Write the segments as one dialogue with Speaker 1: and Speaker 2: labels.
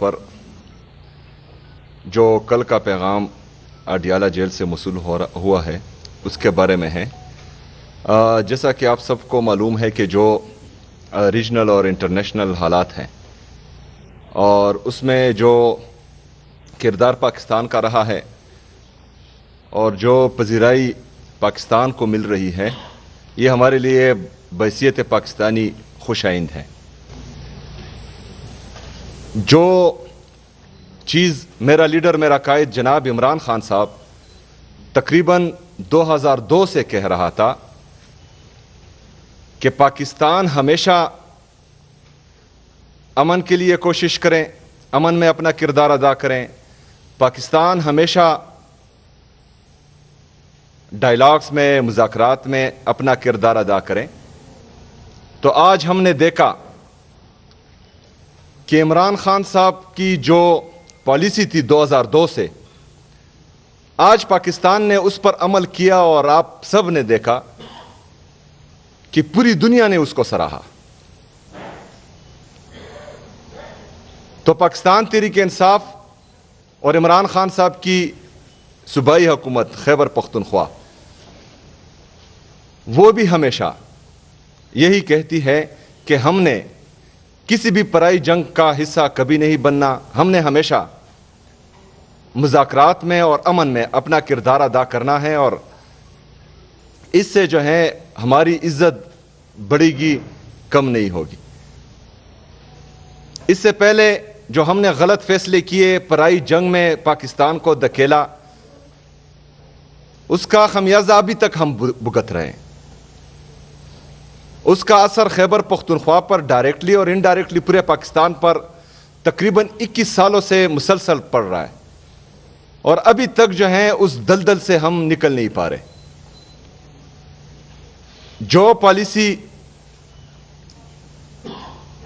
Speaker 1: پر جو کل کا پیغام اڈیالہ جیل سے موصول ہوا ہے اس کے بارے میں ہے۔ جیسا کہ آپ سب کو معلوم ہے کہ جو ریجنل اور انٹرنیشنل حالات ہیں اور اس میں جو کردار پاکستان کا رہا ہے اور جو پذیرائی پاکستان کو مل رہی ہے، یہ ہمارے لیے بحیثیت پاکستانی خوش آئند ہے۔ جو چیز میرا لیڈر، میرا قائد جناب عمران خان صاحب تقریباً 2002 سے کہہ رہا تھا کہ پاکستان ہمیشہ امن کے لیے کوشش کریں، امن میں اپنا کردار ادا کریں، پاکستان ہمیشہ ڈائلاگز میں، مذاکرات میں اپنا کردار ادا کریں، تو آج ہم نے دیکھا کہ عمران خان صاحب کی جو پالیسی تھی 2002 سے، آج پاکستان نے اس پر عمل کیا اور آپ سب نے دیکھا کہ پوری دنیا نے اس کو سراہا۔ تو پاکستان تحریک انصاف اور عمران خان صاحب کی صوبائی حکومت خیبر پختونخوا وہ بھی ہمیشہ یہی کہتی ہے کہ ہم نے کسی بھی پرائی جنگ کا حصہ کبھی نہیں بننا، ہم نے ہمیشہ مذاکرات میں اور امن میں اپنا کردار ادا کرنا ہے، اور اس سے جو ہے ہماری عزت بڑھے گی، کم نہیں ہوگی۔ اس سے پہلے جو ہم نے غلط فیصلے کیے، پرائی جنگ میں پاکستان کو دھکیلا، اس کا خمیازہ ابھی تک ہم بھگت رہے ہیں۔ اس کا اثر خیبر پختونخوا پر ڈائریکٹلی اور انڈائریکٹلی پورے پاکستان پر تقریباً 21 سالوں سے مسلسل پڑ رہا ہے، اور ابھی تک جو ہے اس دلدل سے ہم نکل نہیں پا رہے۔ جو پالیسی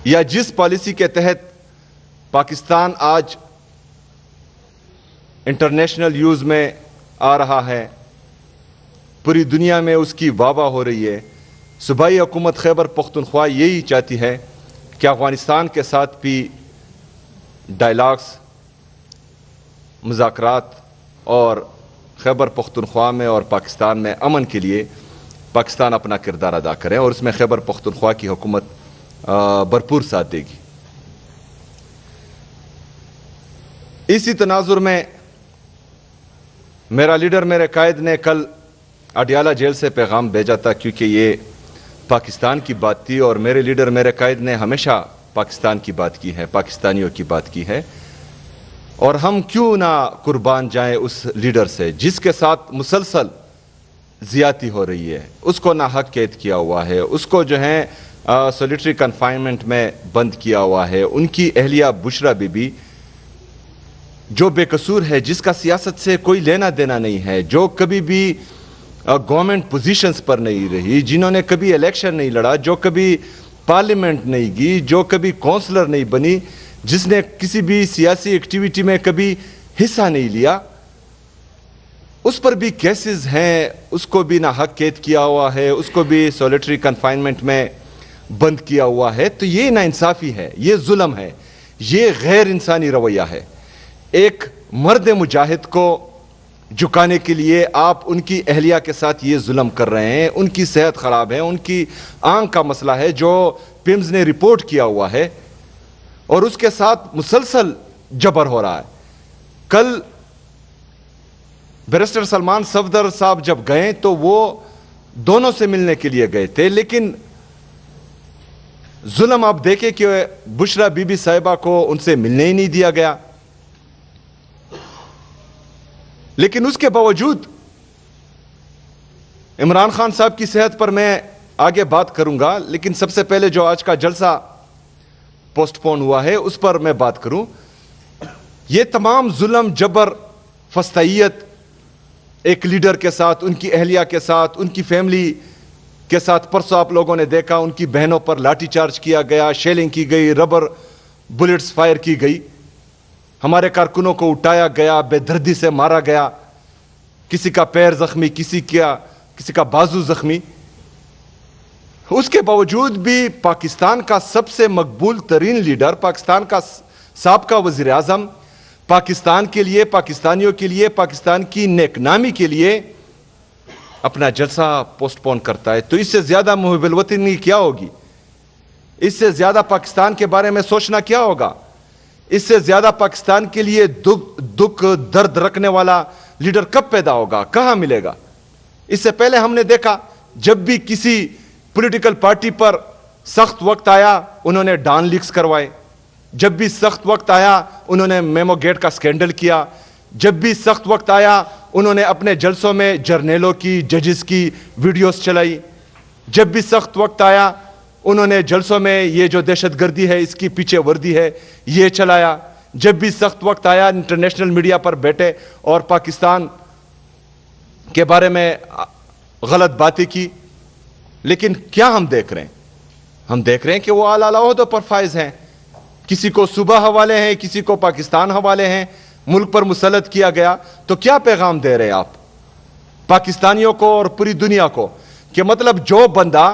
Speaker 1: یا جس پالیسی کے تحت پاکستان آج انٹرنیشنل یوز میں آ رہا ہے، پوری دنیا میں اس کی واہ واہ ہو رہی ہے، صوبائی حکومت خیبر پختونخوا یہی چاہتی ہے کہ افغانستان کے ساتھ بھی ڈائلاگز، مذاکرات اور خیبر پختونخوا میں اور پاکستان میں امن کے لیے پاکستان اپنا کردار ادا کرے، اور اس میں خیبر پختونخوا کی حکومت بھرپور ساتھ دے گی۔ اسی تناظر میں میرا لیڈر، میرے قائد نے کل اڈیالہ جیل سے پیغام بھیجا تھا، کیونکہ یہ پاکستان کی بات تھی، اور میرے لیڈر، میرے قائد نے ہمیشہ پاکستان کی بات کی ہے، پاکستانیوں کی بات کی ہے، اور ہم کیوں نہ قربان جائیں اس لیڈر سے جس کے ساتھ مسلسل زیادتی ہو رہی ہے، اس کو ناحق قید کیا ہوا ہے، اس کو جو ہے سولیٹری کنفائنمنٹ میں بند کیا ہوا ہے، ان کی اہلیہ بشرا بی بی جو بے قصور ہے، جس کا سیاست سے کوئی لینا دینا نہیں ہے، جو کبھی بھی گورنمنٹ پوزیشنز پر نہیں رہی، جنہوں نے کبھی الیکشن نہیں لڑا، جو کبھی پارلیمنٹ نہیں گئی، جو کبھی کونسلر نہیں بنی، جس نے کسی بھی سیاسی ایکٹیویٹی میں کبھی حصہ نہیں لیا، اس پر بھی کیسز ہیں، اس کو بھی ناحق قید کیا ہوا ہے، اس کو بھی سولیٹری کنفائنمنٹ میں بند کیا ہوا ہے۔ تو یہ ناانصافی ہے، یہ ظلم ہے، یہ غیر انسانی رویہ ہے۔ ایک مرد مجاہد کو جھکانے کے لیے آپ ان کی اہلیہ کے ساتھ یہ ظلم کر رہے ہیں، ان کی صحت خراب ہے، ان کی آنکھ کا مسئلہ ہے جو پیمز نے رپورٹ کیا ہوا ہے، اور اس کے ساتھ مسلسل جبر ہو رہا ہے۔ کل بیرسٹر سلمان صفدر صاحب جب گئے تو وہ دونوں سے ملنے کے لیے گئے تھے، لیکن ظلم آپ دیکھیں کہ بشرا بی بی صاحبہ کو ان سے ملنے ہی نہیں دیا گیا۔ لیکن اس کے باوجود عمران خان صاحب کی صحت پر میں آگے بات کروں گا، لیکن سب سے پہلے جو آج کا جلسہ پوسٹ پون ہوا ہے اس پر میں بات کروں۔ یہ تمام ظلم، جبر، فسطائیت ایک لیڈر کے ساتھ، ان کی اہلیہ کے ساتھ، ان کی فیملی کے ساتھ، پرسوں آپ لوگوں نے دیکھا ان کی بہنوں پر لاٹھی چارج کیا گیا، شیلنگ کی گئی، ربر بلٹس فائر کی گئی، ہمارے کارکنوں کو اٹھایا گیا، بے دردی سے مارا گیا، کسی کا پیر زخمی، کسی کا بازو زخمی۔ اس کے باوجود بھی پاکستان کا سب سے مقبول ترین لیڈر، پاکستان کا سابقہ وزیر اعظم پاکستان کے لیے، پاکستانیوں کے لیے، پاکستان کی نیک نامی کے لیے اپنا جلسہ پوسٹ پون کرتا ہے، تو اس سے زیادہ محب الوطنی کیا ہوگی؟ اس سے زیادہ پاکستان کے بارے میں سوچنا کیا ہوگا؟ اس سے زیادہ پاکستان کے لیے دکھ درد رکھنے والا لیڈر کب پیدا ہوگا، کہاں ملے گا؟ اس سے پہلے ہم نے دیکھا جب بھی کسی پولیٹیکل پارٹی پر سخت وقت آیا انہوں نے ڈان لیکس کروائے، جب بھی سخت وقت آیا انہوں نے میمو گیٹ کا سکینڈل کیا، جب بھی سخت وقت آیا انہوں نے اپنے جلسوں میں جرنیلوں کی، ججز کی ویڈیوز چلائی، جب بھی سخت وقت آیا انہوں نے جلسوں میں یہ جو دہشت گردی ہے اس کی پیچھے وردی ہے یہ چلایا، جب بھی سخت وقت آیا انٹرنیشنل میڈیا پر بیٹھے اور پاکستان کے بارے میں غلط باتیں کی۔ لیکن کیا ہم دیکھ رہے ہیں؟ ہم دیکھ رہے ہیں کہ وہ اعلیٰ عہدوں پر فائز ہیں، کسی کو صوبہ حوالے ہیں، کسی کو پاکستان حوالے ہیں، ملک پر مسلط کیا گیا۔ تو کیا پیغام دے رہے ہیں آپ پاکستانیوں کو اور پوری دنیا کو کہ مطلب جو بندہ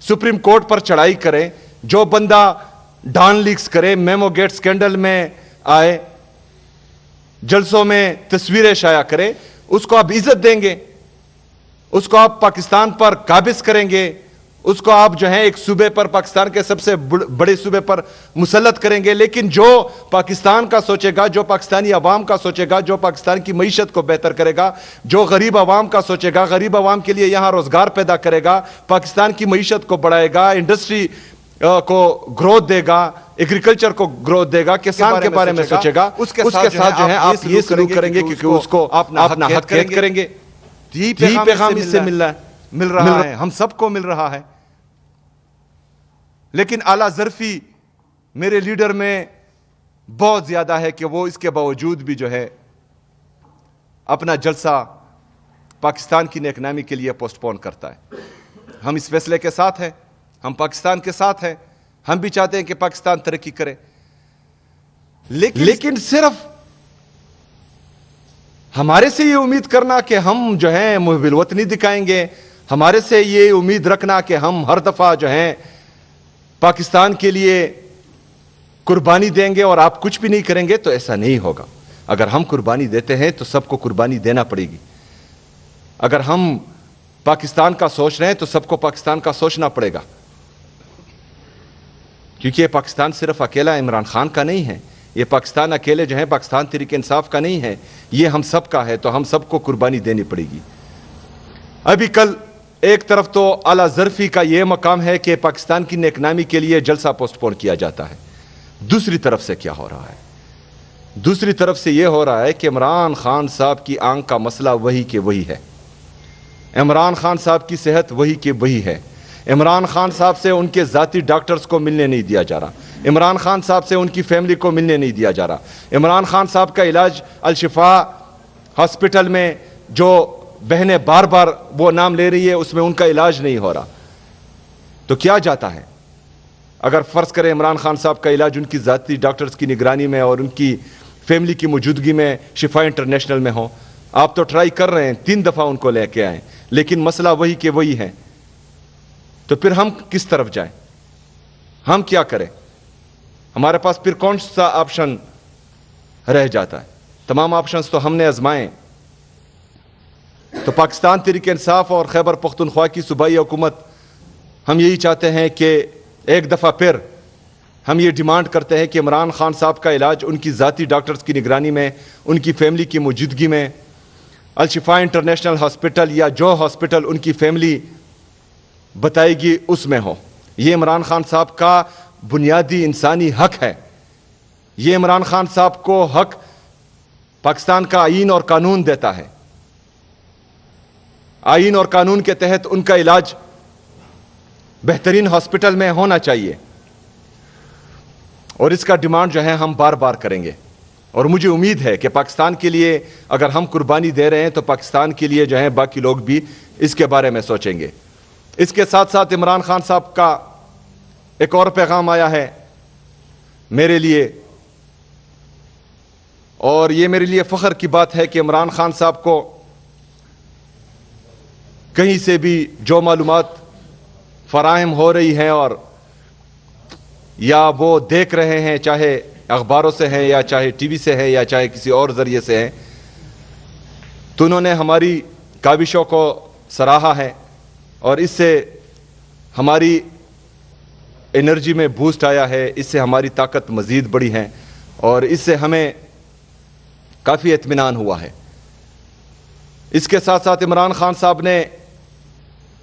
Speaker 1: سپریم کورٹ پر چڑھائی کرے، جو بندہ ڈان لیکس کرے، میمو گیٹ سکینڈل میں آئے، جلسوں میں تصویریں شائع کرے، اس کو آپ عزت دیں گے، اس کو آپ پاکستان پر قابض کریں گے، اس کو آپ جو ہے ایک صوبے پر، پاکستان کے سب سے بڑے صوبے پر مسلط کریں گے۔ لیکن جو پاکستان کا سوچے گا، جو پاکستانی عوام کا سوچے گا، جو پاکستان کی معیشت کو بہتر کرے گا، جو غریب عوام کا سوچے گا، غریب عوام کے لیے یہاں روزگار پیدا کرے گا، پاکستان کی معیشت کو بڑھائے گا، انڈسٹری کو گروتھ دے گا، ایگریکلچر کو گروتھ دے گا، کسان کے بارے میں سوچے گا، اس کے ساتھ جو ہے آپ یہ سلوک کریں گے کیونکہ اس کو اپنا حق قید کریں گے۔ یہی پیغام اس سے مل رہا ہے، ہم سب کو مل رہا ہے۔ لیکن اعلیٰ ظرفی میرے لیڈر میں بہت زیادہ ہے کہ وہ اس کے باوجود بھی جو ہے اپنا جلسہ پاکستان کی نیک نامی کے لیے پوسٹ پون کرتا ہے۔ ہم اس فیصلے کے ساتھ ہیں، ہم پاکستان کے ساتھ ہیں، ہم بھی چاہتے ہیں کہ پاکستان ترقی کرے، لیکن صرف ہمارے سے یہ امید کرنا کہ ہم جو ہیں محب الوطنی دکھائیں گے، ہمارے سے یہ امید رکھنا کہ ہم ہر دفعہ جو ہیں پاکستان کے لیے قربانی دیں گے اور آپ کچھ بھی نہیں کریں گے، تو ایسا نہیں ہوگا۔ اگر ہم قربانی دیتے ہیں تو سب کو قربانی دینا پڑے گی۔ اگر ہم پاکستان کا سوچ رہے ہیں تو سب کو پاکستان کا سوچنا پڑے گا، کیونکہ یہ پاکستان صرف اکیلا عمران خان کا نہیں ہے، یہ پاکستان اکیلے جو ہے پاکستان تحریک انصاف کا نہیں ہے، یہ ہم سب کا ہے، تو ہم سب کو قربانی دینی پڑے گی۔ ابھی کل ایک طرف تو اعلیٰ ظرفی کا یہ مقام ہے کہ پاکستان کی نیک نامی کے لیے جلسہ پوسٹ پون کیا جاتا ہے، دوسری طرف سے کیا ہو رہا ہے؟ دوسری طرف سے یہ ہو رہا ہے کہ عمران خان صاحب کی آنکھ کا مسئلہ وہی کہ وہی ہے، عمران خان صاحب کی صحت وہی کہ وہی ہے، عمران خان صاحب سے ان کے ذاتی ڈاکٹرز کو ملنے نہیں دیا جا رہا، عمران خان صاحب سے ان کی فیملی کو ملنے نہیں دیا جا رہا، عمران خان صاحب کا علاج الشفا ہاسپٹل میں جو بہنیں بار بار وہ نام لے رہی ہے اس میں ان کا علاج نہیں ہو رہا۔ تو کیا جاتا ہے اگر فرض کریں عمران خان صاحب کا علاج ان کی ذاتی ڈاکٹرز کی نگرانی میں اور ان کی فیملی کی موجودگی میں شفا انٹرنیشنل میں ہو؟ آپ تو ٹرائی کر رہے ہیں، 3 دفعہ ان کو لے کے آئیں، لیکن مسئلہ وہی کہ وہی ہے، تو پھر ہم کس طرف جائیں؟ ہم کیا کریں؟ ہمارے پاس پھر کون سا آپشن رہ جاتا ہے؟ تمام آپشنز تو ہم نے آزمائے۔ تو پاکستان تحریک انصاف اور خیبر پختونخوا کی صوبائی حکومت ہم یہی چاہتے ہیں کہ ایک دفعہ پھر ہم یہ ڈیمانڈ کرتے ہیں کہ عمران خان صاحب کا علاج ان کی ذاتی ڈاکٹرز کی نگرانی میں، ان کی فیملی کی موجودگی میں، الشفا انٹرنیشنل ہاسپٹل یا جو ہاسپٹل ان کی فیملی بتائے گی اس میں ہو۔ یہ عمران خان صاحب کا بنیادی انسانی حق ہے، یہ عمران خان صاحب کو حق پاکستان کا آئین اور قانون دیتا ہے۔ آئین اور قانون کے تحت ان کا علاج بہترین ہاسپٹل میں ہونا چاہیے، اور اس کا ڈیمانڈ جو ہے ہم بار بار کریں گے، اور مجھے امید ہے کہ پاکستان کے لیے اگر ہم قربانی دے رہے ہیں تو پاکستان کے لیے جو ہے باقی لوگ بھی اس کے بارے میں سوچیں گے۔ اس کے ساتھ ساتھ عمران خان صاحب کا ایک اور پیغام آیا ہے میرے لیے، اور یہ میرے لیے فخر کی بات ہے کہ عمران خان صاحب کو کہیں سے بھی جو معلومات فراہم ہو رہی ہیں اور یا وہ دیکھ رہے ہیں، چاہے اخباروں سے ہیں یا چاہے ٹی وی سے ہیں یا چاہے کسی اور ذریعے سے ہیں، تو انہوں نے ہماری کاوشوں کو سراہا ہے اور اس سے ہماری انرجی میں بوسٹ آیا ہے، اس سے ہماری طاقت مزید بڑھی ہے اور اس سے ہمیں کافی اطمینان ہوا ہے۔ اس کے ساتھ ساتھ عمران خان صاحب نے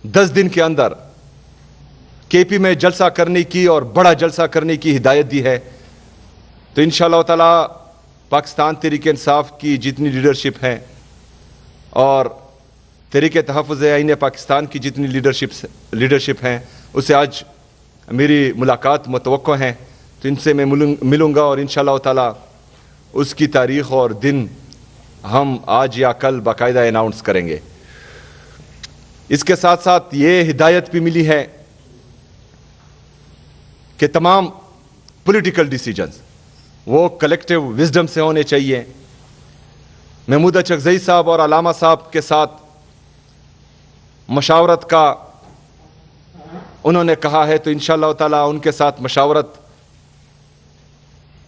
Speaker 1: 10 دن کے اندر کے پی میں جلسہ کرنے کی اور بڑا جلسہ کرنے کی ہدایت دی ہے، تو انشاءاللہ تعالی پاکستان تحریک انصاف کی جتنی لیڈرشپ ہیں اور تحریک تحفظ آئین پاکستان کی جتنی لیڈرشپ ہیں، اسے آج میری ملاقات متوقع ہیں، تو ان سے میں ملوں گا اور انشاءاللہ تعالی اس کی تاریخ اور دن ہم آج یا کل باقاعدہ اناؤنس کریں گے۔ اس کے ساتھ ساتھ یہ ہدایت بھی ملی ہے کہ تمام پولیٹیکل ڈیسیجنز وہ کلیکٹیو وزڈم سے ہونے چاہیے۔ محمود اچکزئی صاحب اور علامہ صاحب کے ساتھ مشاورت کا انہوں نے کہا ہے، تو انشاءاللہ تعالی ان کے ساتھ مشاورت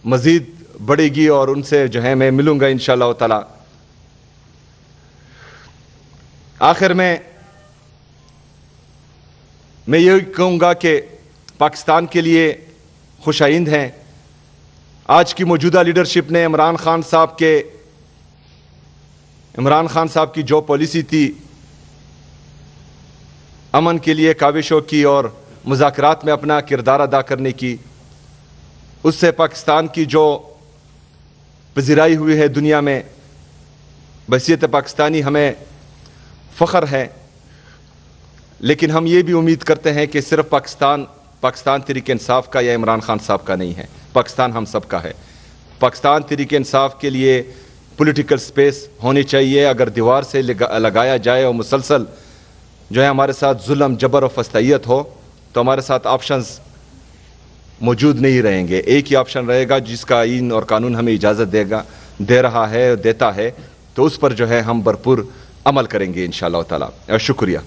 Speaker 1: مزید بڑھے گی اور ان سے جو ہے میں ملوں گا انشاءاللہ تعالی۔ آخر میں یہ کہوں گا کہ پاکستان کے لیے خوش آئند ہیں۔ آج کی موجودہ لیڈرشپ نے عمران خان صاحب کی جو پالیسی تھی امن کے لیے کاوشوں کی اور مذاکرات میں اپنا کردار ادا کرنے کی، اس سے پاکستان کی جو پذیرائی ہوئی ہے دنیا میں، بحیثیت پاکستانی ہمیں فخر ہے، لیکن ہم یہ بھی امید کرتے ہیں کہ صرف پاکستان تحریک انصاف کا یا عمران خان صاحب کا نہیں ہے، پاکستان ہم سب کا ہے۔ پاکستان تحریک انصاف کے لیے پولیٹیکل سپیس ہونی چاہیے۔ اگر دیوار سے لگایا جائے اور مسلسل جو ہے ہمارے ساتھ ظلم، جبر و فسطائیت ہو، تو ہمارے ساتھ آپشنز موجود نہیں رہیں گے۔ ایک ہی آپشن رہے گا جس کا آئین اور قانون ہمیں اجازت دے رہا ہے، دیتا ہے، تو اس پر جو ہے ہم بھرپور عمل کریں گے انشاءاللہ تعالی۔ شکریہ۔